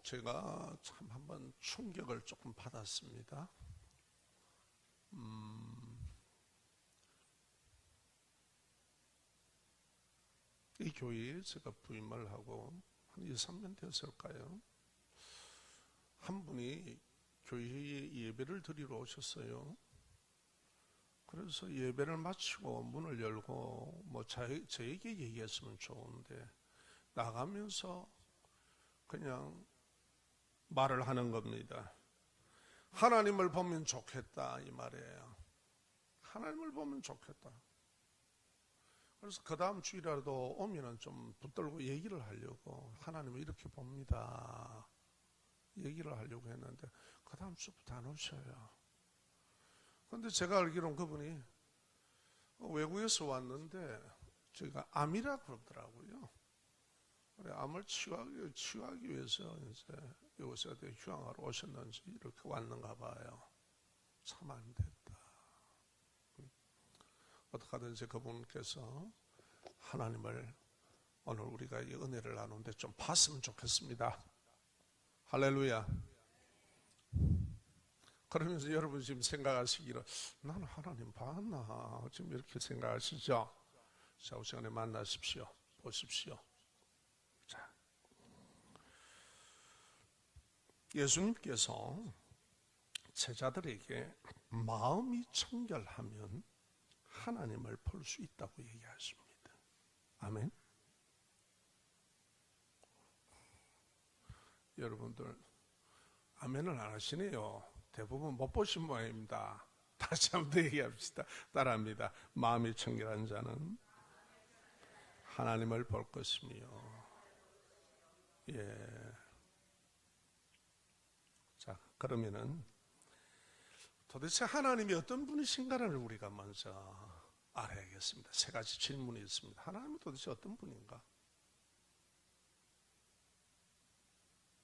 제가 참 한번 충격을 조금 받았습니다. 이 교회에 제가 부임을 하고 한 2, 3년 됐을까요? 한 분이 교회에 예배를 드리러 오셨어요. 그래서 예배를 마치고 문을 열고 저에게 얘기했으면 좋은데 나가면서 그냥 말을 하는 겁니다. 하나님을 보면 좋겠다 이 말이에요. 하나님을 보면 좋겠다. 그래서 그 다음 주일이라도 오면은 좀 붙들고 얘기를 하려고 하나님을 이렇게 봅니다 얘기를 하려고 했는데 그 다음 주부터 안 오셔요. 그런데 제가 알기로는 그분이 외국에서 왔는데 제가 암이라 그러더라고요. 암을 치유하기 위해서 이제 이곳에 휴양하러 오셨는지 이렇게 왔는가 봐요. 참 안 됐다. 어떡하든지 그분께서 하나님을 오늘 우리가 이 은혜를 나누는데 좀 봤으면 좋겠습니다. 할렐루야. 그러면서 여러분 지금 생각하시기를 나는 하나님 봤나 지금 이렇게 생각하시죠? 자, 시간에 만나십시오. 보십시오. 자, 예수님께서 제자들에게 마음이 청결하면 하나님을 볼 수 있다고 얘기하십니다. 아멘. 여러분들 아멘을 안 하시네요. 대부분 못 보신 모양입니다. 다시 한번 얘기합시다. 따라합니다. 마음이 청결한 자는 하나님을 볼 것이며. 예. 자, 그러면은 도대체 하나님이 어떤 분이신가를 우리가 먼저 알아야겠습니다. 세 가지 질문이 있습니다. 하나님은 도대체 어떤 분인가?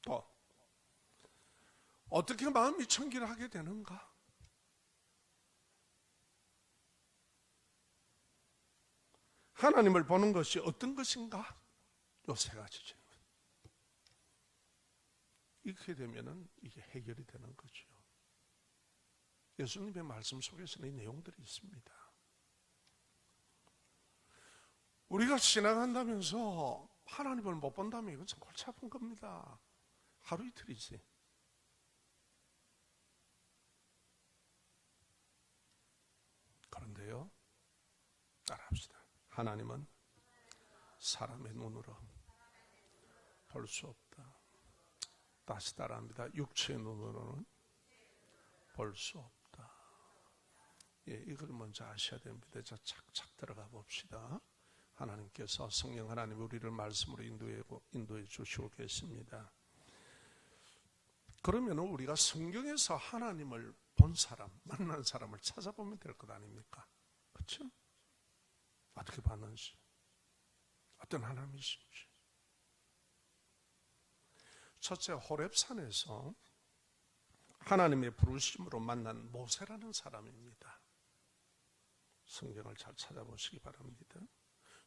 또 어떻게 마음이 청결하게 되는가? 하나님을 보는 것이 어떤 것인가? 이 세 가지 질문. 이렇게 되면은 이게 해결이 되는 거죠. 예수님의 말씀 속에서는 이 내용들이 있습니다. 우리가 지나간다면서 하나님을 못 본다면 이건 참 골치 아픈 겁니다. 하루 이틀이지. 그런데요, 따라합시다. 하나님은 사람의 눈으로 볼 수 없다. 다시 따라합니다. 육체의 눈으로는 볼 수 없다. 예, 이걸 먼저 아셔야 됩니다. 자, 착착 들어가 봅시다. 하나님께서 성령 하나님 우리를 말씀으로 인도해 주시고 계십니다. 그러면 우리가 성경에서 하나님을 본 사람, 만난 사람을 찾아보면 될 것 아닙니까? 그렇죠? 어떻게 봤는지, 어떤 하나님이신지. 첫째, 호렙산에서 하나님의 부르심으로 만난 모세라는 사람입니다. 성경을 잘 찾아보시기 바랍니다.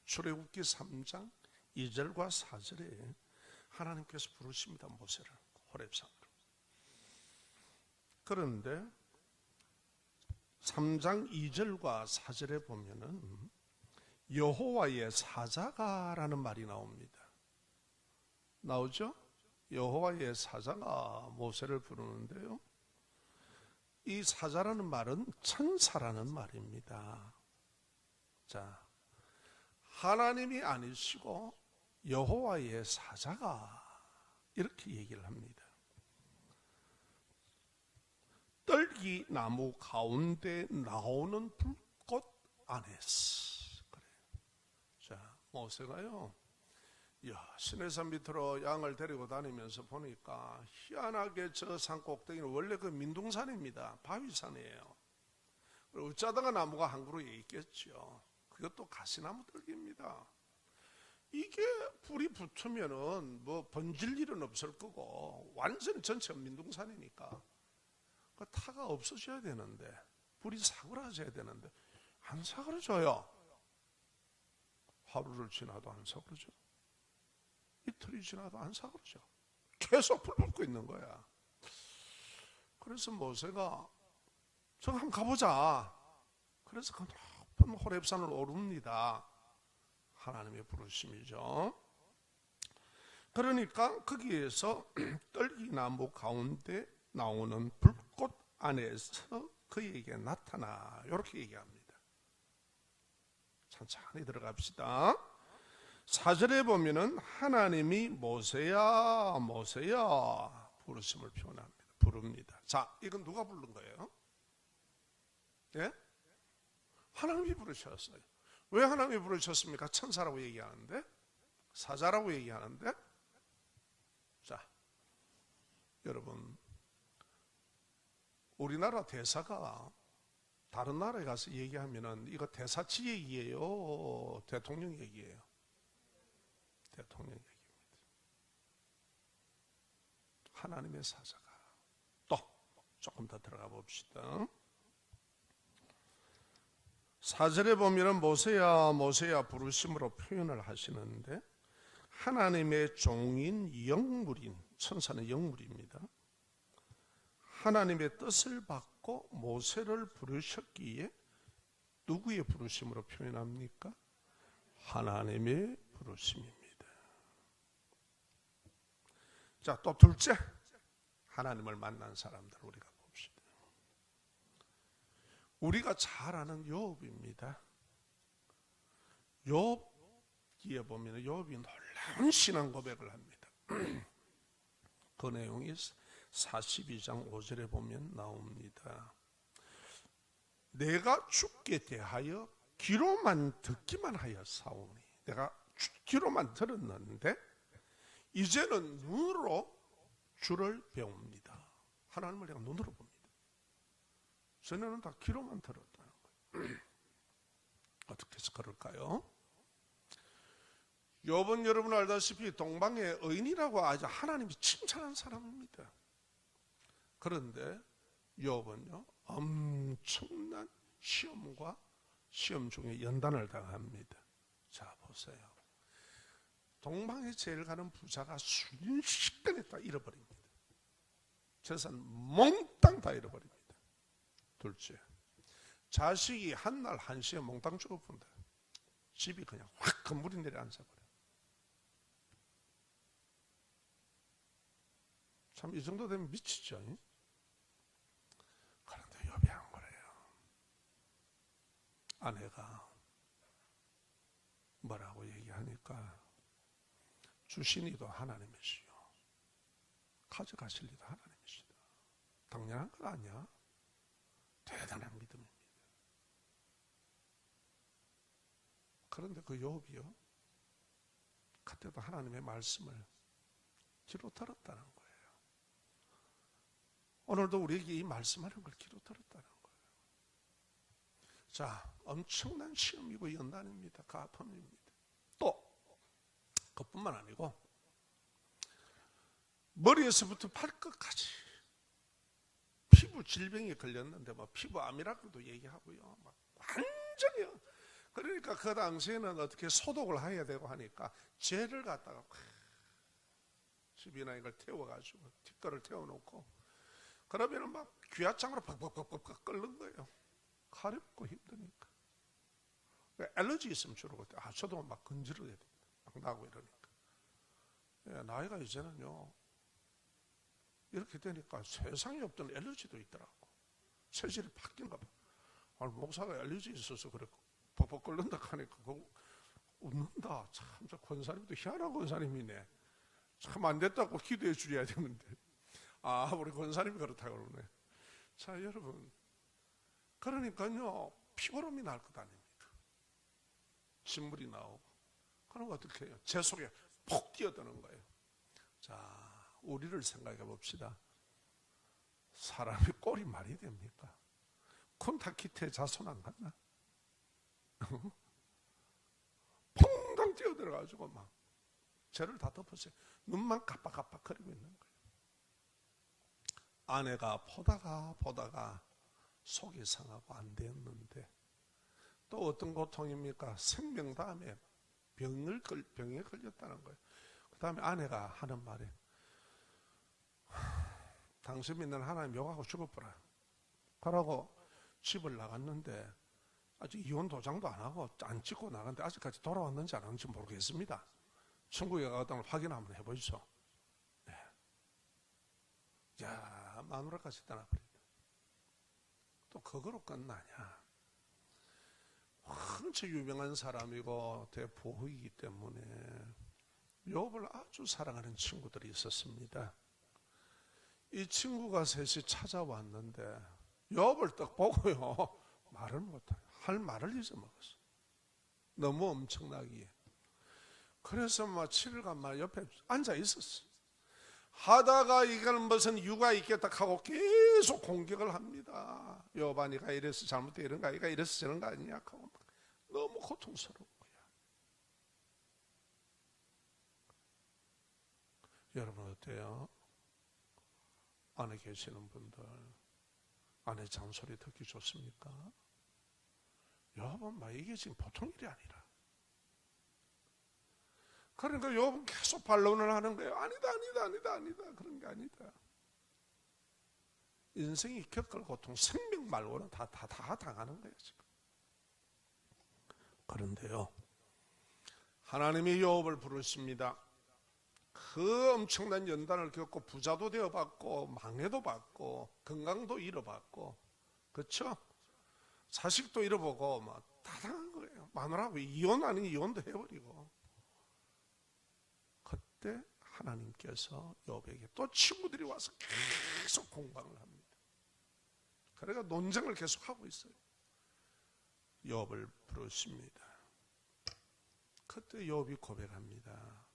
출애굽기 3장 2절과 4절에 하나님께서 부르십니다. 모세를 호렙산으로. 그런데 3장 2절과 4절에 보면은 여호와의 사자가라는 말이 나옵니다. 나오죠? 여호와의 사자가 모세를 부르는데요. 이 사자라는 말은 천사라는 말입니다. 자, 하나님이 아니시고 여호와의 사자가 이렇게 얘기를 합니다. 떨기 나무 가운데 나오는 불꽃 안에서. 그래. 자, 모세가요. 시내산 밑으로 양을 데리고 다니면서 보니까 희한하게 저 산 꼭대기는 원래 그 민둥산입니다. 바위산이에요. 어쩌다가 나무가 한 그루에 있겠죠. 그것도 가시나무 뜰기입니다. 이게 불이 붙으면은 뭐 번질 일은 없을 거고 완전히 전체가 민둥산이니까 그 타가 없어져야 되는데 불이 사그라져야 되는데 안 사그라져요. 하루를 지나도 안 사그라져. 이틀이 지나도 안 사그러져. 계속 불붙고 있는 거야. 그래서 모세가 저 한번 가보자. 그래서 그 높은 호렙산을 오릅니다. 하나님의 부르심이죠. 그러니까 거기에서 떨기나무 가운데 나오는 불꽃 안에서 그에게 나타나, 이렇게 얘기합니다. 천천히 들어갑시다. 4절에 보면은 하나님이 모세야 모세야 부르심을 표현합니다. 부릅니다. 자, 이건 누가 부른 거예요? 예? 하나님이 부르셨어요. 왜 하나님이 부르셨습니까? 천사라고 얘기하는데, 사자라고 얘기하는데. 자, 여러분, 우리나라 대사가 다른 나라에 가서 얘기하면은 이거 대사치 얘기예요, 대통령 얘기예요? 대통령 얘기입니다. 하나님의 사자가. 또 조금 더 들어가 봅시다. 4절에 보면 모세야 모세야 부르심으로 표현을 하시는데, 하나님의 종인 영물인, 천사는 영물입니다. 하나님의 뜻을 받고 모세를 부르셨기에 누구의 부르심으로 표현합니까? 하나님의 부르심입니다. 자, 또 둘째, 하나님을 만난 사람들 우리가 봅시다. 우리가 잘 아는 욥입니다. 욥기에 보면 욥이 놀라운 신앙 고백을 합니다. 그 내용이 42장 5절에 보면 나옵니다. 내가 주께 대하여 귀로만 듣기만 하여 사오니, 내가 귀로만 들었는데 이제는 눈으로 주를 배웁니다. 하나님을 내가 눈으로 봅니다. 전에는 다 귀로만 들었다는 거예요. 어떻게 해서 그럴까요? 욥은 여러분 알다시피 동방의 의인이라고 아주 하나님이 칭찬한 사람입니다. 그런데 욥은요, 엄청난 시험과 시험 중에 연단을 당합니다. 자, 보세요. 동방에 제일 가는 부자가 순식간에 다 잃어버립니다. 재산 몽땅 다 잃어버립니다. 둘째, 자식이 한날 한시에 몽땅 죽어본다. 집이 그냥 확 건물이 내려앉아버려. 참, 이 정도 되면 미치죠. 그런데 욥이 한 거래요. 아내가 뭐라고 얘기하니까, 주신 이도 하나님이시요 가져가실 이도 하나님이시다. 당연한 건 아니야. 대단한 믿음입니다. 그런데 그 욥이요, 그때도 하나님의 말씀을 귀로 들었다는 거예요. 오늘도 우리에게 이 말씀하는 걸 귀로 들었다는 거예요. 자, 엄청난 시험이고 연단입니다. 그 아픔입니다. 또 그뿐만 아니고 머리에서부터 발끝까지 피부 질병에 걸렸는데, 뭐 피부암이라고도 얘기하고요, 막 완전히. 그러니까 그 당시에는 어떻게 소독을 해야 되고 하니까 젤을 갖다가 집이나 이걸 태워가지고 틱거를 태워놓고, 그러면은 막 귀하장으로 팍팍팍팍 끓는 거예요. 가렵고 힘드니까. 알러지 있으면 주로 그때 저도 막 건지르게 됩니다. 막 나고 이러니까. 예, 나이가 이제는요, 이렇게 되니까 세상에 없던 알러지도 있더라고. 체질이 바뀐가 봐. 아니, 목사가 알러지 있어서 그래 벅벅 끓는다 하니까 그거 웃는다. 참, 저 권사님도 희한한 권사님이네. 참 안 됐다고 기도해 주려야 되는데, 아, 우리 권사님이 그렇다고 그러네. 자, 여러분, 그러니까요, 피고름이 날 것 아닙니까? 진물이 나오고. 그럼 어떻게 해요? 제 속에 폭 뛰어드는 거예요. 자, 우리를 생각해 봅시다. 사람이 꼴이 말이 됩니까? 콘타키트에 자손 안 갔나? 퐁당 뛰어들어가지고 막 죄를 다 덮었어요. 눈만 깜빡깜빡거리고 있는 거예요. 아내가 보다가 속이 상하고 안 되었는데, 또 어떤 고통입니까? 생명 다음에 병에 걸렸다는 거예요. 그 다음에 아내가 하는 말에, 당신 믿는 하나님 욕하고 죽어버려. 그러고 집을 나갔는데 아직 이혼 도장도 안 하고 안 찍고 나갔는데 아직까지 돌아왔는지 안 왔는지 모르겠습니다. 천국에 가다가 확인 한번 해보시죠. 네. 야, 마누라까지 떠나버린다. 또 그거로 끝나냐? 한참 유명한 사람이고 대부호이기 때문에 욥을 아주 사랑하는 친구들이 있었습니다. 이 친구가 셋이 찾아왔는데 욥을 딱 보고요, 말을 못해요. 할 말을 잊어먹었어. 너무 엄청나기에. 그래서 막 7일간 막 옆에 앉아 있었어. 하다가 이걸 무슨 이유가 있겠다 하고 계속 공격을 합니다. 욥아, 네가 이래서 잘못돼 이런 거 아니야? 이래서 저런 거 아니냐 하고 너무 고통스러운 거야. 여러분 어때요? 안에 계시는 분들, 아내 잔소리 듣기 좋습니까? 욥은 막 이게 지금 보통 일이 아니라. 그러니까 욥은 계속 반론을 하는 거예요. 아니다. 그런 게 아니다. 인생이 겪을 고통, 생명 말고는 다 당하는 거예요, 지금. 그런데요, 하나님이 욥을 부르십니다. 그 엄청난 연단을 겪고 부자도 되어봤고 망해도 받고 건강도 잃어봤고, 그렇죠? 자식도 잃어보고 막 다 당한 거예요. 마누라하고 이혼 아닌 이혼도 해버리고. 그때 하나님께서 욥에게 또 친구들이 와서 계속 공방을 합니다. 그러니까 논쟁을 계속하고 있어요. 욥을 부르십니다. 그때 욥이 고백합니다.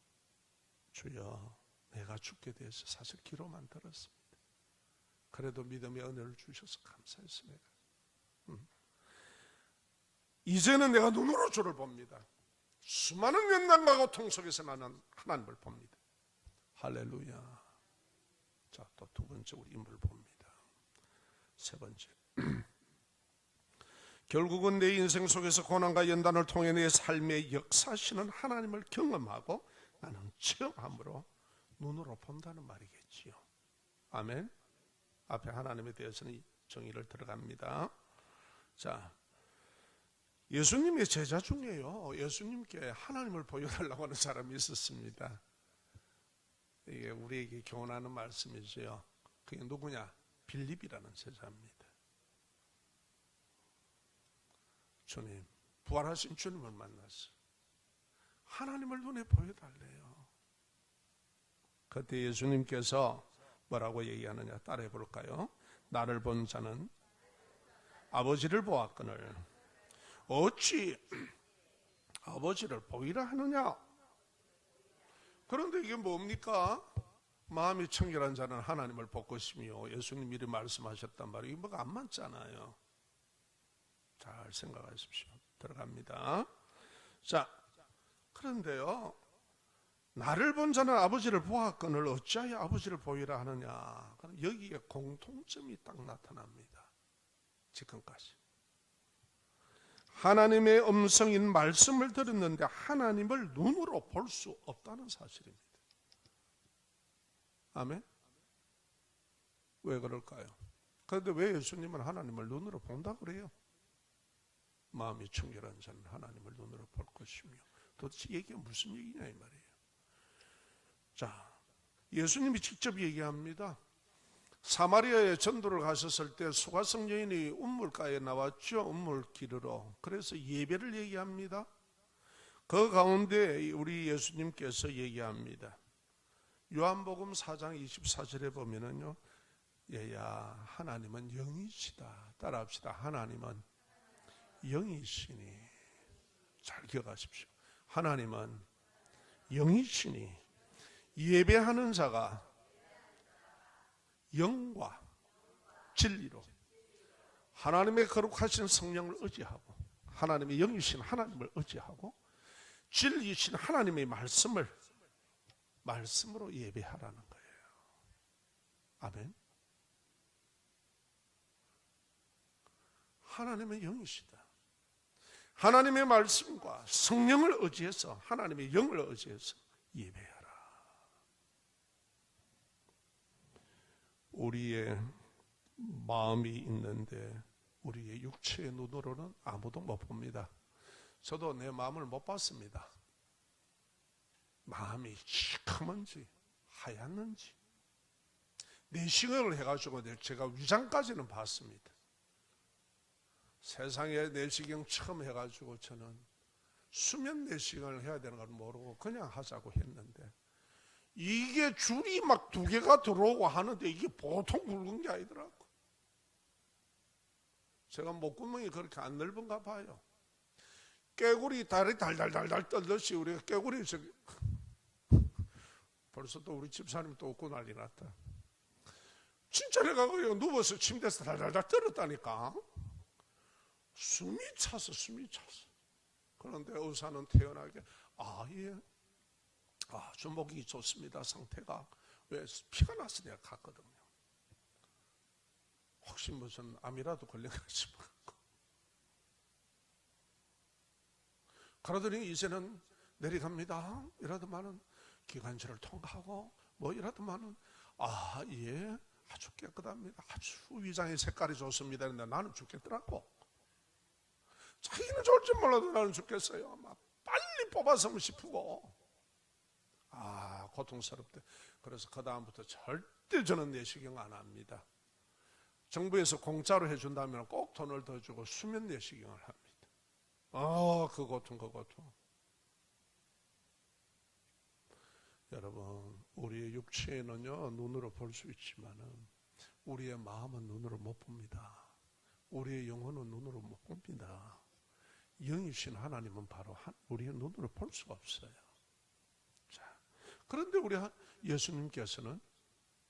주여, 내가 죽게 돼서 사실 귀로만 들었습니다. 그래도 믿음의 은혜를 주셔서 감사했습니다. 이제는 내가 눈으로 주를 봅니다. 수많은 연단과 고통 속에서 나는 하나님을 봅니다. 할렐루야. 자, 또 두 번째 우리 인물을 봅니다. 세 번째. 결국은 내 인생 속에서 고난과 연단을 통해 내 삶의 역사하시는 하나님을 경험하고 나는 체험함으로 눈으로 본다는 말이겠지요. 아멘. 앞에 하나님에 대해서는 정의를 들어갑니다. 자, 예수님의 제자 중에요, 예수님께 하나님을 보여달라고 하는 사람이 있었습니다. 이게 우리에게 교훈하는 말씀이죠. 그게 누구냐? 빌립이라는 제자입니다. 주님, 부활하신 주님을 만났어요. 하나님을 눈에 보여달래요. 그때 예수님께서 뭐라고 얘기하느냐 따라해 볼까요? 나를 본 자는 아버지를 보았거늘 어찌 아버지를 보이라 하느냐? 그런데 이게 뭡니까? 마음이 청결한 자는 하나님을 볼 것이며, 예수님 이렇게 말씀하셨단 말이에요. 이게 뭐가 안 맞잖아요. 잘 생각하십시오. 들어갑니다. 자, 그런데요, 나를 본 자는 아버지를 보았거늘 어찌하여 아버지를 보이라 하느냐? 여기에 공통점이 딱 나타납니다. 지금까지 하나님의 음성인 말씀을 들었는데 하나님을 눈으로 볼 수 없다는 사실입니다. 아멘? 왜 그럴까요? 그런데 왜 예수님은 하나님을 눈으로 본다고 그래요? 마음이 청결한 자는 하나님을 눈으로 볼 것이며, 도대체 얘기가 무슨 얘기냐 이 말이에요. 자, 예수님이 직접 얘기합니다. 사마리아에 전도를 가셨을 때 수가성 여인이 운물가에 나왔죠. 운물 기르러. 그래서 예배를 얘기합니다. 그 가운데 우리 예수님께서 얘기합니다. 요한복음 4장 24절에 보면은요, 얘야, 하나님은 영이시다. 따라합시다. 하나님은 영이시니. 잘 기억하십시오. 하나님은 영이시니 예배하는 자가 영과 진리로 하나님의 거룩하신 성령을 의지하고, 하나님의 영이신 하나님을 의지하고, 진리이신 하나님의 말씀으로 예배하라는 거예요. 아멘. 하나님의 영이시다. 하나님의 말씀과 성령을 의지해서, 하나님의 영을 의지해서 예배하라. 우리의 마음이 있는데 우리의 육체의 눈으로는 아무도 못 봅니다. 저도 내 마음을 못 봤습니다. 마음이 시커먼지 하얗는지 내시경을 해가지고 제가 위장까지는 봤습니다. 세상에 내시경 처음 해가지고 저는 수면 내시경을 해야 되는 걸 모르고 그냥 하자고 했는데 이게 줄이 막 2개가 들어오고 하는데 이게 보통 굵은 게 아니더라고. 제가 목구멍이 그렇게 안 넓은가 봐요. 깨구리 다리 달달달달 떨듯이 우리가 깨구리 저기 벌써 또 우리 집사님 또 웃고 난리 났다. 진짜 내가 그냥 누워서 침대에서 달달달 떨었다니까. 숨이 차서. 그런데 의사는 태연하게 주목이 좋습니다. 상태가. 왜? 피가 나서 내가 갔거든요. 혹시 무슨 암이라도 걸린가 싶어. 그러더니 이제는 내려갑니다. 이러더만은 기관지를 통과하고 뭐 이러더만은 아주 깨끗합니다. 아주 위장의 색깔이 좋습니다. 근데 나는 죽겠더라고. 자기는 좋을 줄 몰라도 나는 죽겠어요. 막 빨리 뽑아서면 싶고 고통스럽대. 그래서 그 다음부터 절대 저는 내시경 안 합니다. 정부에서 공짜로 해준다면 꼭 돈을 더 주고 수면 내시경을 합니다. 그 고통. 여러분, 우리의 육체는요 눈으로 볼 수 있지만은 우리의 마음은 눈으로 못 봅니다. 우리의 영혼은 눈으로 못 봅니다. 영이신 하나님은 바로 우리의 눈으로 볼 수가 없어요. 자, 그런데 우리 예수님께서는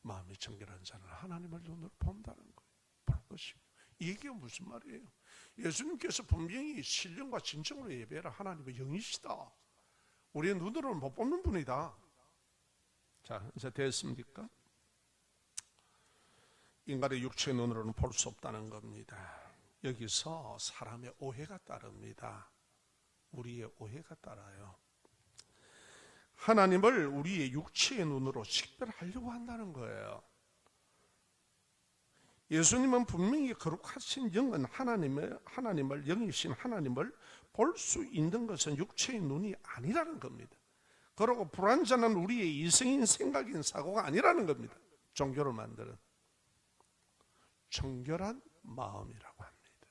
마음이 정결한 자는 하나님을 눈으로 본다는 거예요. 볼 것이고. 이게 무슨 말이에요? 예수님께서 분명히 신령과 진정으로 예배하라. 하나님의 영이시다. 우리의 눈으로는 못 보는 분이다. 자, 이제 됐습니까? 인간의 육체의 눈으로는 볼 수 없다는 겁니다. 여기서 사람의 오해가 따릅니다. 우리의 오해가 따라요. 하나님을 우리의 육체의 눈으로 식별하려고 한다는 거예요. 예수님은 분명히 거룩하신 영은 하나님을 영이신 하나님을 볼 수 있는 것은 육체의 눈이 아니라는 겁니다. 그리고 불완전한 우리의 이성인 생각인 사고가 아니라는 겁니다. 종교를 만드는 정결한 마음이라고 합니다.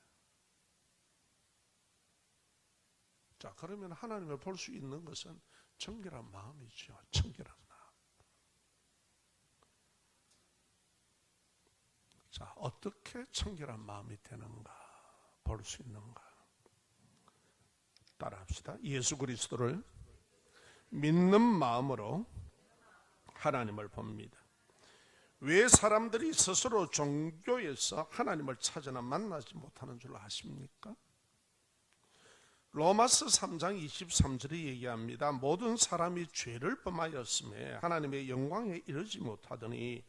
자, 그러면 하나님을 볼 수 있는 것은 정결한 마음이죠. 정결한 마음. 자, 어떻게 정결한 마음이 되는가? 볼 수 있는가? 따라합시다. 예수 그리스도를 믿는 마음으로 하나님을 봅니다. 왜 사람들이 스스로 종교에서 하나님을 찾으나 만나지 못하는 줄 아십니까? 로마서 3장 23절에 얘기합니다. 모든 사람이 죄를 범하였음에 하나님의 영광에 이르지 못하더니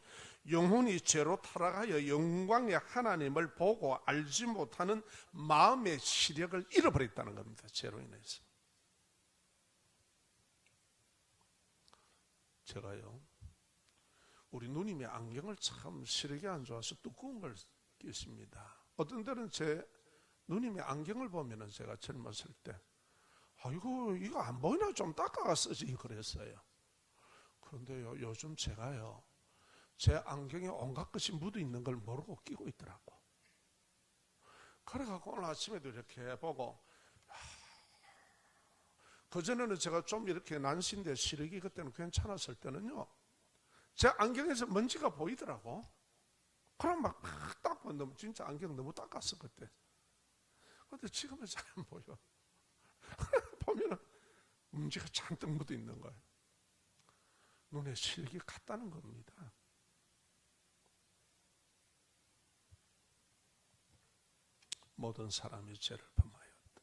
영혼이 죄로 타락하여 영광의 하나님을 보고 알지 못하는 마음의 시력을 잃어버렸다는 겁니다. 죄로 인해서. 제가요, 우리 누님의 안경을 참 시력이 안 좋아서 두꺼운 걸 끼십니다. 어떤 때는 제 누님의 안경을 보면은 제가 젊었을 때 아이고 이거 안 보이나 좀 닦아가 쓰지 그랬어요. 그런데요, 요즘 제가요 제 안경에 온갖 것이 묻어 있는 걸 모르고 끼고 있더라고. 그래갖고 오늘 아침에도 이렇게 보고 그전에는 제가 좀 이렇게 난시인데 시력이 그때는 괜찮았을 때는요 제 안경에서 먼지가 보이더라고. 그럼 막 닦고 너무 진짜 안경 너무 닦았어 그때. 근데 지금은 잘 안 보여. 보면은 먼지가 잔뜩 묻어 있는 거예요. 눈에 실기 같다는 겁니다. 모든 사람이 죄를 범하였다.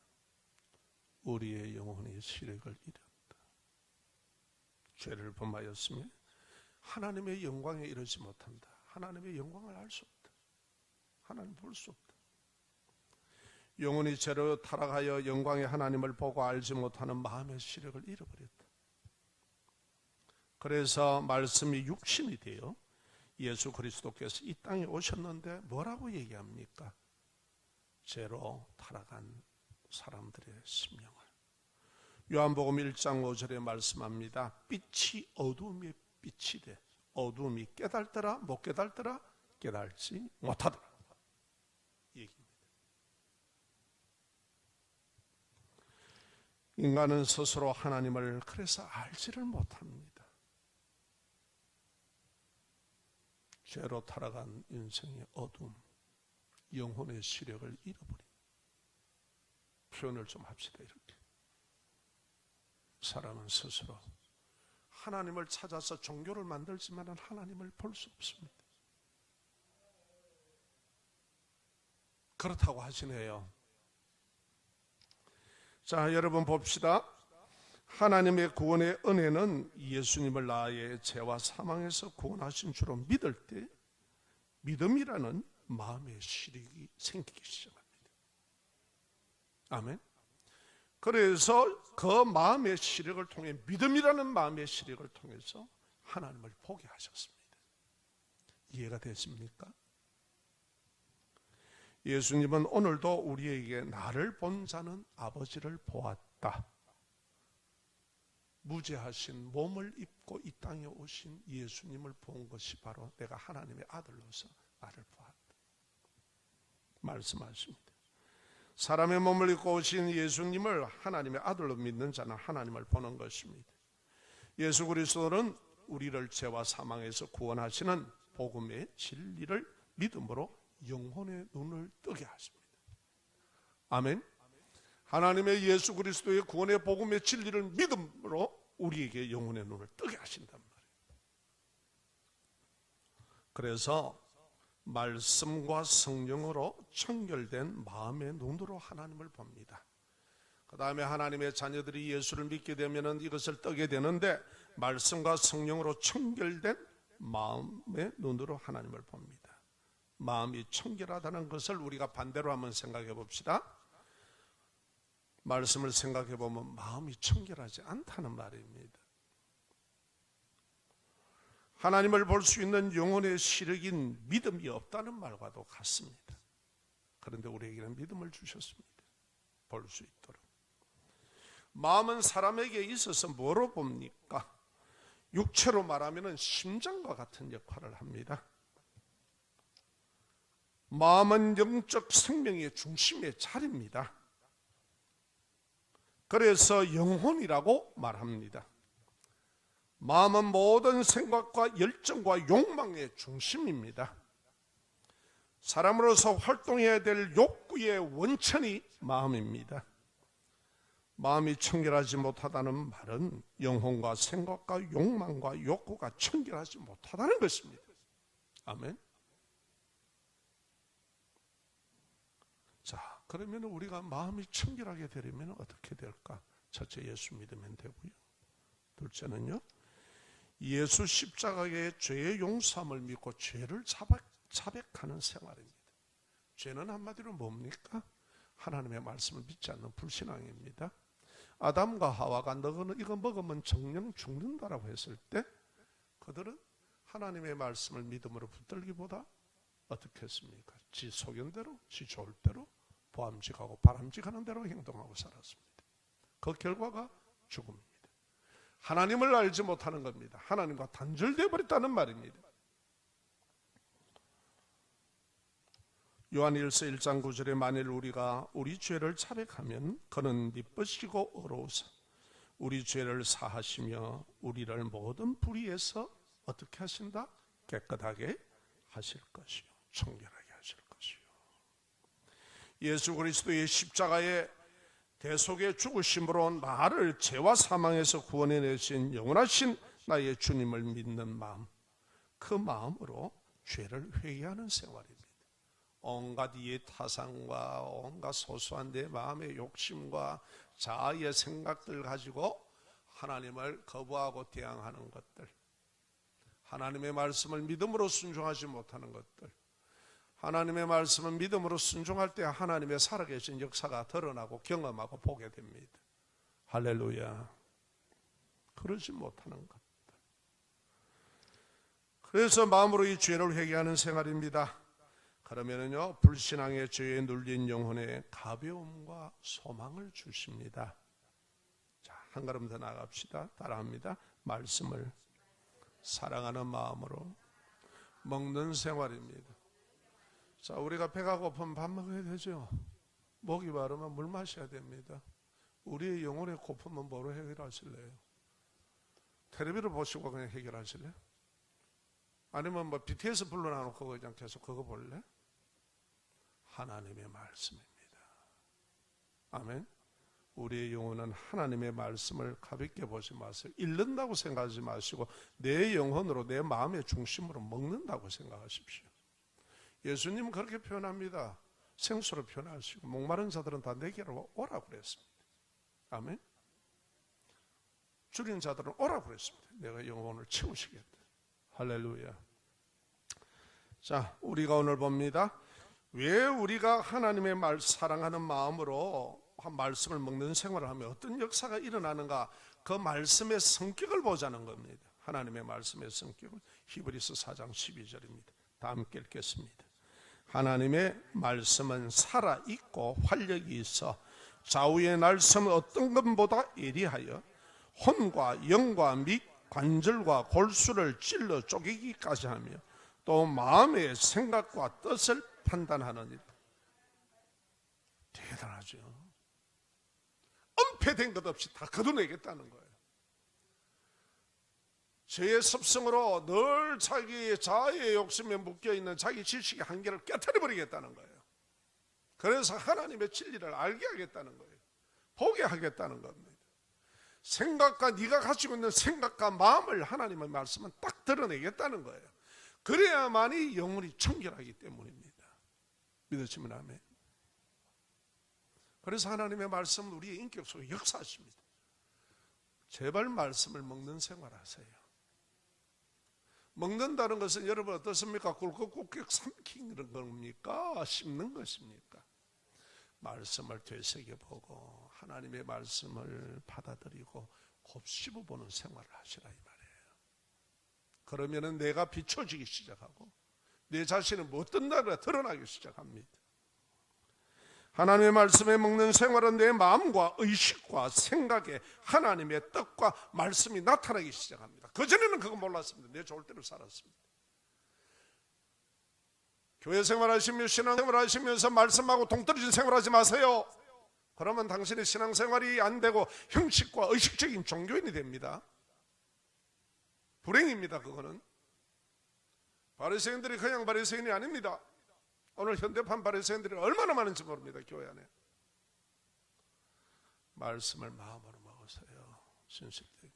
우리의 영혼이 시력을 잃었다. 죄를 범하였으며 하나님의 영광에 이르지 못한다. 하나님의 영광을 알 수 없다. 하나님 볼 수 없다. 영혼이 죄로 타락하여 영광의 하나님을 보고 알지 못하는 마음의 시력을 잃어버렸다. 그래서 말씀이 육신이 되어 예수 그리스도께서 이 땅에 오셨는데 뭐라고 얘기합니까? 죄로 타락한 사람들의 심령을. 요한복음 1장 5절에 말씀합니다. 빛이 어두움의 빛이 돼. 어두움이 깨달더라 못 깨달더라? 깨달지 못하더라. 얘기입니다. 인간은 스스로 하나님을 그래서 알지를 못합니다. 죄로 타락한 인생의 어둠, 영혼의 시력을 잃어버린, 표현을 좀 합시다. 이렇게 사람은 스스로 하나님을 찾아서 종교를 만들지만 하나님을 볼 수 없습니다. 그렇다고 하시네요. 자, 여러분 봅시다. 하나님의 구원의 은혜는 예수님을 나의 죄와 사망에서 구원하신 줄로 믿을 때 믿음이라는 마음의 시력이 생기기 시작합니다. 아멘. 그래서 그 마음의 시력을 통해, 믿음이라는 마음의 시력을 통해서 하나님을 보게 하셨습니다. 이해가 되십니까? 예수님은 오늘도 우리에게 나를 본 자는 아버지를 보았다. 무죄하신 몸을 입고 이 땅에 오신 예수님을 본 것이 바로 내가 하나님의 아들로서 나를 보았다 말씀하십니다. 사람의 몸을 입고 오신 예수님을 하나님의 아들로 믿는 자는 하나님을 보는 것입니다. 예수 그리스도는 우리를 죄와 사망에서 구원하시는 복음의 진리를 믿음으로 영혼의 눈을 뜨게 하십니다. 아멘. 하나님의 예수 그리스도의 구원의 복음의 진리를 믿음으로 우리에게 영혼의 눈을 뜨게 하신단 말이에요. 그래서 말씀과 성령으로 청결된 마음의 눈으로 하나님을 봅니다. 그 다음에 하나님의 자녀들이 예수를 믿게 되면 이것을 뜨게 되는데, 말씀과 성령으로 청결된 마음의 눈으로 하나님을 봅니다. 마음이 청결하다는 것을 우리가 반대로 한번 생각해 봅시다. 말씀을 생각해 보면 마음이 청결하지 않다는 말입니다. 하나님을 볼 수 있는 영혼의 시력인 믿음이 없다는 말과도 같습니다. 그런데 우리에게는 믿음을 주셨습니다. 볼 수 있도록. 마음은 사람에게 있어서 뭐로 봅니까? 육체로 말하면 심장과 같은 역할을 합니다. 마음은 영적 생명의 중심의 자리입니다. 그래서 영혼이라고 말합니다. 마음은 모든 생각과 열정과 욕망의 중심입니다. 사람으로서 활동해야 될 욕구의 원천이 마음입니다. 마음이 청결하지 못하다는 말은 영혼과 생각과 욕망과 욕구가 청결하지 못하다는 것입니다. 아멘. 자, 그러면 우리가 마음이 청결하게 되려면 어떻게 될까? 첫째, 예수 믿으면 되고요. 둘째는요, 예수 십자가의 죄의 용서함을 믿고 죄를 자백하는 생활입니다. 죄는 한마디로 뭡니까? 하나님의 말씀을 믿지 않는 불신앙입니다. 아담과 하와가 너는 이거 먹으면 정령 죽는다라고 했을 때 그들은 하나님의 말씀을 믿음으로 붙들기보다 어떻게 했습니까? 지 소견대로, 지 좋을 대로 보암직하고 바람직하는 대로 행동하고 살았습니다. 그 결과가 죽음입니다. 하나님을 알지 못하는 겁니다. 하나님과 단절되어 버렸다는 말입니다. 요한일서 1장 9절에 만일 우리가 우리 죄를 자백하면 그는 미쁘시고 의로우사 우리 죄를 사하시며 우리를 모든 불의에서 어떻게 하신다? 깨끗하게 하실 것이요 청결하게 하실 것이요. 예수 그리스도의 십자가의 대속의 죽으심으로 나를 죄와 사망에서 구원해내신 영원하신 나의 주님을 믿는 마음, 그 마음으로 죄를 회개하는 생활입니다. 온갖 이해 타산과 온갖 소소한 내 마음의 욕심과 자아의 생각들 가지고 하나님을 거부하고 대항하는 것들, 하나님의 말씀을 믿음으로 순종하지 못하는 것들, 하나님의 말씀을 믿음으로 순종할 때 하나님의 살아계신 역사가 드러나고 경험하고 보게 됩니다. 할렐루야. 그러지 못하는 것들. 그래서 마음으로 이 죄를 회개하는 생활입니다. 그러면은요, 불신앙의 죄에 눌린 영혼에 가벼움과 소망을 주십니다. 자, 한 걸음 더 나갑시다. 따라합니다. 말씀을 사랑하는 마음으로 먹는 생활입니다. 자, 우리가 배가 고프면 밥 먹어야 되죠. 목이 마르면 물 마셔야 됩니다. 우리의 영혼의 고픔은 뭐로 해결하실래요? 텔레비를 보시고 그냥 해결하실래요? 아니면 뭐 BTS 불러놔놓고 그냥 계속 그거 볼래? 하나님의 말씀입니다. 아멘. 우리의 영혼은 하나님의 말씀을 가볍게 보지 마세요. 잃는다고 생각하지 마시고 내 영혼으로, 내 마음의 중심으로 먹는다고 생각하십시오. 예수님은 그렇게 표현합니다. 생수로 표현하시고 목마른 자들은 다 내게로 오라고 그랬습니다. 아멘. 줄인 자들은 오라고 그랬습니다. 내가 영혼을 채우시겠다. 할렐루야. 자, 우리가 오늘 봅니다. 왜 우리가 하나님의 말 사랑하는 마음으로 말씀을 먹는 생활을 하면 어떤 역사가 일어나는가, 그 말씀의 성격을 보자는 겁니다. 하나님의 말씀의 성격은 히브리서 4장 12절입니다. 다 함께 읽겠습니다. 하나님의 말씀은 살아있고 활력이 있어 좌우의 날선 어떤 것보다 예리하여 혼과 영과 및 관절과 골수를 찔러 쪼개기까지 하며 또 마음의 생각과 뜻을 판단하느니라. 대단하죠. 은폐된 것 없이 다 걷어내겠다는 거예요. 죄의 습성으로 늘 자기 자아의 욕심에 묶여있는 자기 지식의 한계를 깨트려버리겠다는 거예요. 그래서 하나님의 진리를 알게 하겠다는 거예요. 보게 하겠다는 겁니다. 생각과 네가 가지고 있는 생각과 마음을 하나님의 말씀은 딱 드러내겠다는 거예요. 그래야만이 영혼이 청결하기 때문입니다. 믿으시면 아멘. 그래서 하나님의 말씀은 우리의 인격 속에 역사하십니다. 제발 말씀을 먹는 생활하세요. 먹는다는 것은 여러분 어떻습니까? 꿀꺽꿀꺽 삼키는 겁니까? 씹는 것입니까? 말씀을 되새겨보고 하나님의 말씀을 받아들이고 곱씹어보는 생활을 하시라 이 말이에요. 그러면은 내가 비춰지기 시작하고 내 자신은 어떤 나라가 드러나기 시작합니다. 하나님의 말씀에 먹는 생활은 내 마음과 의식과 생각에 하나님의 뜻과 말씀이 나타나기 시작합니다. 그전에는 그거 몰랐습니다. 내 좋을 대로 살았습니다. 교회 생활하시며 신앙생활 하시면서 말씀하고 동떨어진 생활하지 마세요. 그러면 당신의 신앙생활이 안 되고 형식과 의식적인 종교인이 됩니다. 불행입니다. 그거는 바리새인들이 그냥 바리새인이 아닙니다. 오늘 현대판 바리새인들이 얼마나 많은지 모릅니다. 교회 안에. 말씀을 마음으로 먹으세요. 신실되게.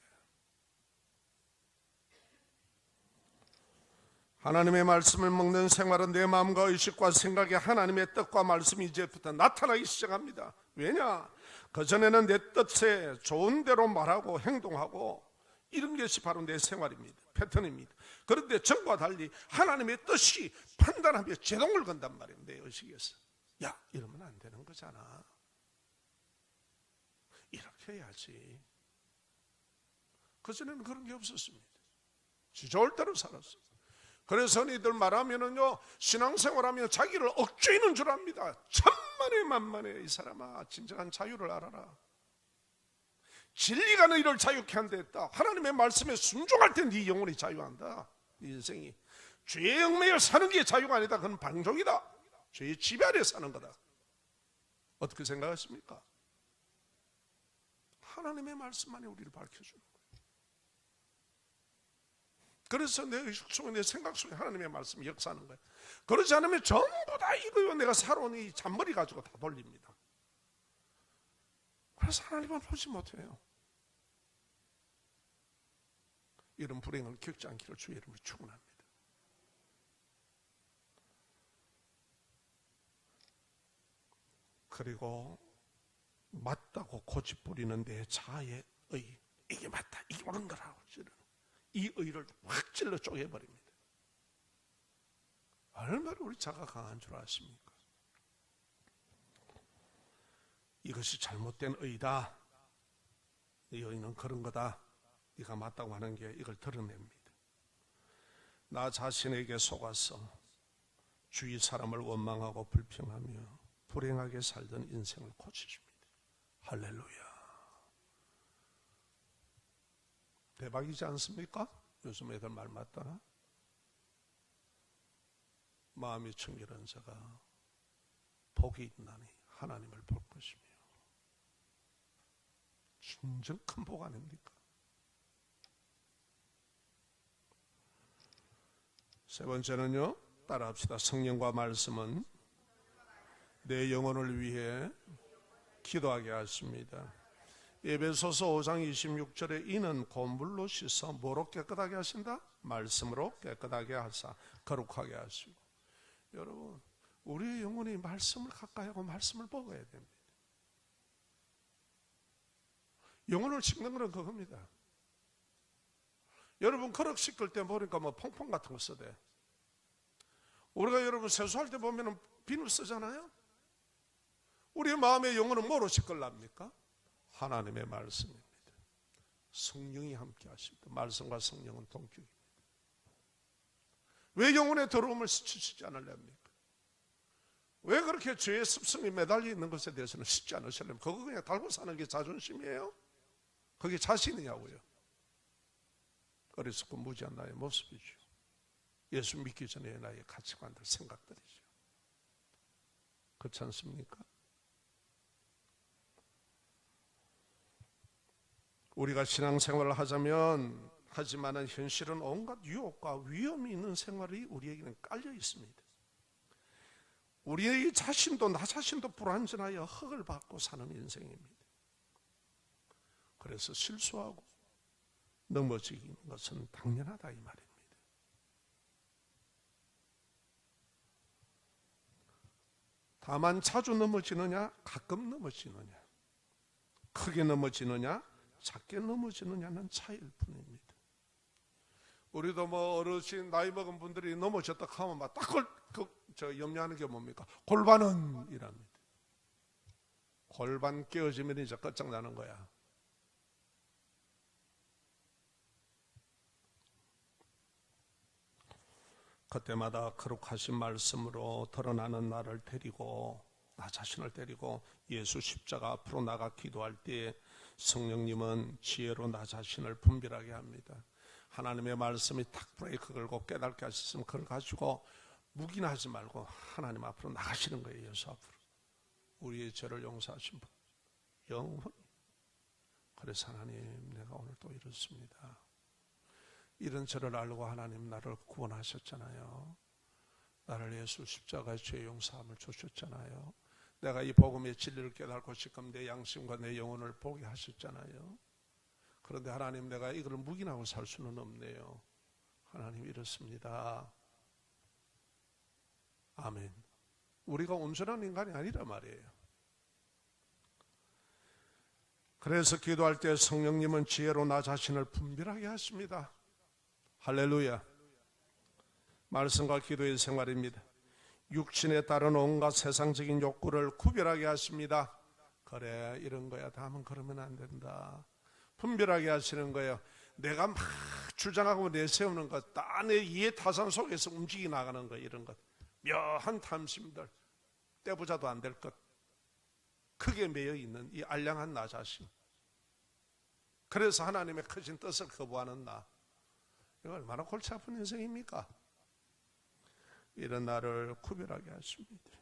하나님의 말씀을 먹는 생활은 내 마음과 의식과 생각에 하나님의 뜻과 말씀이 이제부터 나타나기 시작합니다. 왜냐? 그전에는 내 뜻에 좋은 대로 말하고 행동하고 이런 것이 바로 내 생활입니다. 패턴입니다. 그런데 전과 달리 하나님의 뜻이 판단하며 제동을 건단 말이에요. 내 의식에서. 야, 이러면 안 되는 거잖아. 이렇게 해야지. 그전에는 그런 게 없었습니다. 지 좋을 대로 살았어요. 그래서 너희들 말하면은요, 신앙생활하면 자기를 억죄이는 줄 압니다. 천만에 만만에 이 사람아, 진정한 자유를 알아라. 진리가 너희를 자유케 한다 했다. 하나님의 말씀에 순종할 때 네 영혼이 자유한다. 네 인생이 죄의 얽매여 사는 게 자유가 아니다. 그건 방종이다. 죄의 지배 아래 사는 거다. 어떻게 생각하십니까? 하나님의 말씀만이 우리를 밝혀주는 거예요. 그래서 내 의식 속에 내 생각 속에 하나님의 말씀이 역사하는 거예요. 그러지 않으면 전부 다 이거요 내가 살아온 이 잔머리 가지고 다 돌립니다. 그래서 하나님은 보지 못해요. 이런 불행을 겪지 않기를 주의 이름으로 축원합니다. 그리고 맞다고 고집부리는 내 자아의 의, 이게 맞다, 이게 옳은 거라고 이 의를 확 찔러 쪼개버립니다. 얼마나 우리 자가 강한 줄 아십니까? 이것이 잘못된 의다. 이 의는 그런 거다. 네가 맞다고 하는 게 이걸 드러냅니다. 나 자신에게 속아서 주위 사람을 원망하고 불평하며 불행하게 살던 인생을 고쳐줍니다. 할렐루야. 대박이지 않습니까? 요즘 애들 말 맞다나? 마음이 청결한 자가 복이 있나니 하나님을 볼 것이며. 진정 큰 복 아닙니까? 세 번째는요, 따라합시다. 성령과 말씀은 내 영혼을 위해 기도하게 하십니다. 에베소서 5장 26절에 이는 곤물로 씻어 뭐로 깨끗하게 하신다? 말씀으로 깨끗하게 하사 거룩하게 하시고. 여러분, 우리의 영혼이 말씀을 가까이 하고 말씀을 먹어야 됩니다. 영혼을 씻는 것은 그겁니다. 여러분 그릇 씻을 때 보니까 뭐 퐁퐁 같은 거 쓰대. 우리가 여러분 세수할 때 보면 비누 쓰잖아요. 우리의 마음의 영혼은 뭐로 씻을랍니까? 하나님의 말씀입니다. 성령이 함께 하십니다. 말씀과 성령은 동격입니다. 왜 영혼의 더러움을 씻지 않으렵니까? 왜 그렇게 죄의 습성이 매달려 있는 것에 대해서는 씻지 않으시려면 그거 그냥 달고 사는 게 자존심이에요? 그게 자신이냐고요? 어리석고 무지한 나의 모습이죠. 예수 믿기 전에 나의 가치관들, 생각들이죠. 그렇지 않습니까? 우리가 신앙생활을 하지만은 현실은 온갖 유혹과 위험이 있는 생활이 우리에게는 깔려 있습니다. 우리의 자신도 나 자신도 불완전하여 흙을 받고 사는 인생입니다. 그래서 실수하고 넘어지는 것은 당연하다 이 말입니다. 다만 자주 넘어지느냐 가끔 넘어지느냐 크게 넘어지느냐 작게 넘어지느냐는 차이일 뿐입니다. 우리도 뭐 어르신 나이 먹은 분들이 넘어졌다 하면 막 딱 염려하는 게 뭡니까? 골반은 이랍니다. 골반 깨어지면 이제 끝장나는 거야. 그때마다 거룩하신 말씀으로 드러나는 나를 데리고 나 자신을 데리고 예수 십자가 앞으로 나가 기도할 때 성령님은 지혜로 나 자신을 분별하게 합니다. 하나님의 말씀이 탁 브레이크 걸고 깨닫게 하셨으면 그걸 가지고 묵인하지 말고 하나님 앞으로 나가시는 거예요. 예수 앞으로. 우리의 죄를 용서하신 분 영원히. 그래서 하나님 내가 오늘 또 이렇습니다. 이런 저를 알고 하나님 나를 구원하셨잖아요. 나를 예수 십자가의 죄 용서함을 주셨잖아요. 내가 이 복음의 진리를 깨닫고 지금 내 양심과 내 영혼을 보게 하셨잖아요. 그런데 하나님 내가 이걸 묵인하고 살 수는 없네요. 하나님 이렇습니다. 아멘. 우리가 온전한 인간이 아니란 말이에요. 그래서 기도할 때 성령님은 지혜로 나 자신을 분별하게 하십니다. 할렐루야. 말씀과 기도의 생활입니다. 육신에 따른 온갖 세상적인 욕구를 구별하게 하십니다. 그래 이런 거야. 다음은 그러면 안 된다. 분별하게 하시는 거예요. 내가 막 주장하고 내세우는 것, 다 내 이해 타산 속에서 움직이 나가는 거 이런 것. 묘한 탐심들, 떼부자도 안 될 것. 크게 매여 있는 이 알량한 나 자신. 그래서 하나님의 크신 뜻을 거부하는 나. 이거 얼마나 골치 아픈 인생입니까? 이런 나를 구별하게 하십니다.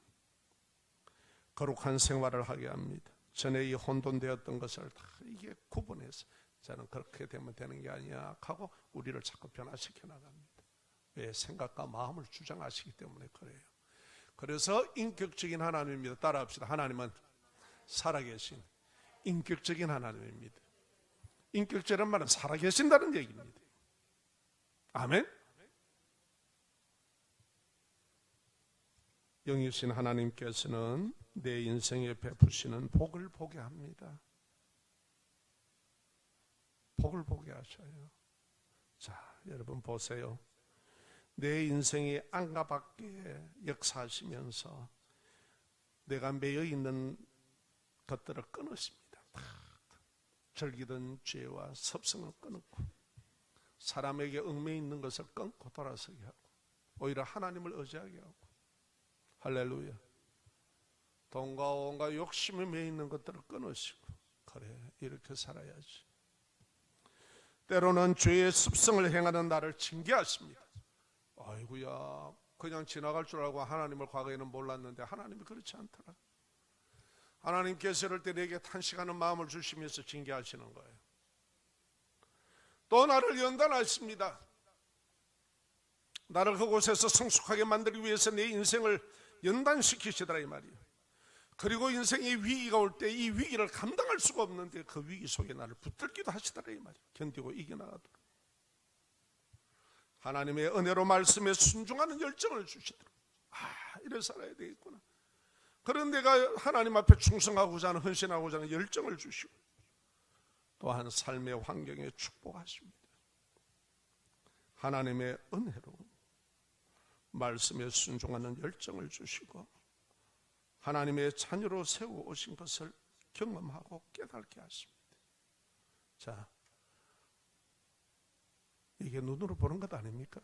거룩한 생활을 하게 합니다. 전에 이 혼돈되었던 것을 다 이게 구분해서 저는 그렇게 되면 되는 게 아니야 하고 우리를 자꾸 변화시켜 나갑니다. 왜? 생각과 마음을 주장하시기 때문에 그래요. 그래서 인격적인 하나님입니다. 따라합시다. 하나님은 살아계신 인격적인 하나님입니다. 인격적이란 말은 살아계신다는 얘기입니다. 아멘. 영이신 하나님께서는 내 인생에 베푸시는 복을 보게 합니다. 복을 보게 하셔요. 자, 여러분 보세요. 내 인생이 안과 밖에 역사하시면서 내가 매여 있는 것들을 끊으십니다. 절기던 죄와 섭성을 끊고 사람에게 얽매여 있는 것을 끊고 돌아서게 하고 오히려 하나님을 의지하게 하고, 할렐루야. 돈과 온갖 욕심에 매여 있는 것들을 끊으시고, 그래, 이렇게 살아야지. 때로는 죄의 습성을 행하는 나를 징계하십니다. 아이고야, 그냥 지나갈 줄 알고 하나님을 과거에는 몰랐는데 하나님이 그렇지 않더라. 하나님께서 이럴 때 내게 탄식하는 마음을 주시면서 징계하시는 거예요. 또 나를 연단하십니다. 나를 그곳에서 성숙하게 만들기 위해서 내 인생을 연단시키시더라 이 말이에요. 그리고 인생의 위기가 올 때 이 위기를 감당할 수가 없는데 그 위기 속에 나를 붙들기도 하시더라 이 말이에요. 견디고 이겨나가도록. 하나님의 은혜로 말씀에 순종하는 열정을 주시도록. 이래 살아야 되겠구나. 그런 내가 하나님 앞에 충성하고자 하는, 헌신하고자 하는 열정을 주시고, 또한 삶의 환경에 축복하십니다. 하나님의 은혜로 말씀에 순종하는 열정을 주시고 하나님의 자녀로 세워오신 것을 경험하고 깨닫게 하십니다. 자, 이게 눈으로 보는 것 아닙니까?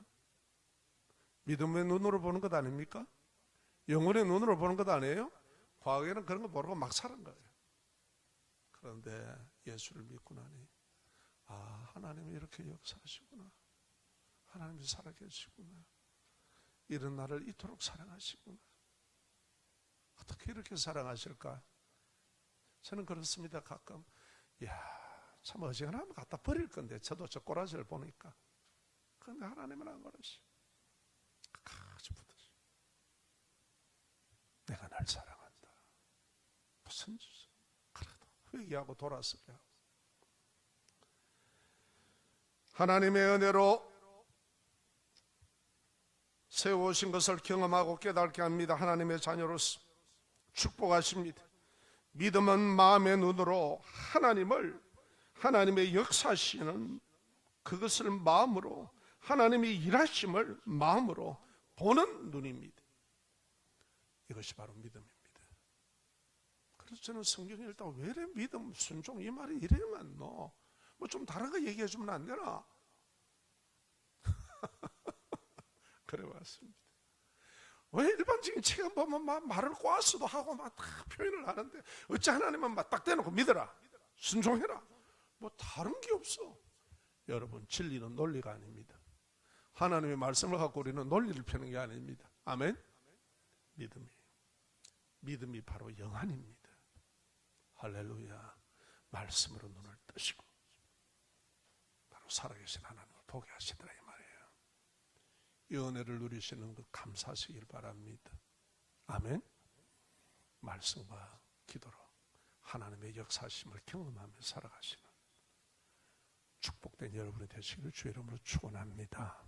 믿음의 눈으로 보는 것 아닙니까? 영혼의 눈으로 보는 것 아니에요? 과거에는 그런 거 모르고 막 사는 거예요. 그런데 예수를 믿고 나니 하나님이 이렇게 역사하시구나, 하나님이 살아계시구나, 이런 나를 이토록 사랑하시구나. 어떻게 이렇게 사랑하실까? 저는 그렇습니다. 가끔 참 어지간하면 갖다 버릴 건데 저도 저 꼬라지를 보니까, 그런데 하나님은 안 그러시. 끝까지 붙으시. 내가 날 사랑한다. 무슨 짓을 그래도 회개하고 돌아서게 하고, 하나님의 은혜로 세워오신 것을 경험하고 깨닫게 합니다. 하나님의 자녀로서 축복하십니다. 믿음은 마음의 눈으로 하나님의 역사하시는 그것을 마음으로, 하나님의 일하심을 마음으로 보는 눈입니다. 이것이 바로 믿음입니다. 그래서 저는 성경에 일단 왜 이래 믿음, 순종 이 말이 이래만 뭐 좀 다른 거 얘기해 주면 안 되나? 그래 왔습니다. 왜 일반적인 책은 보면 막 말을 꼬아서도 하고 막 다 표현을 하는데 어찌 하나님은 막 딱 대놓고 믿어라, 순종해라, 뭐 다른 게 없어. 여러분, 진리는 논리가 아닙니다. 하나님의 말씀을 갖고 우리는 논리를 펴는 게 아닙니다. 아멘. 믿음이 바로 영안입니다. 할렐루야. 말씀으로 눈을 뜨시고 바로 살아계신 하나님을 보게 하시더라 이 말이에요. 이 은혜를 누리시는 것 감사하시길 바랍니다. 아멘. 말씀과 기도로 하나님의 역사심을 경험하며 살아가시는 축복된 여러분이 되시기를 주의 이름으로 축원합니다.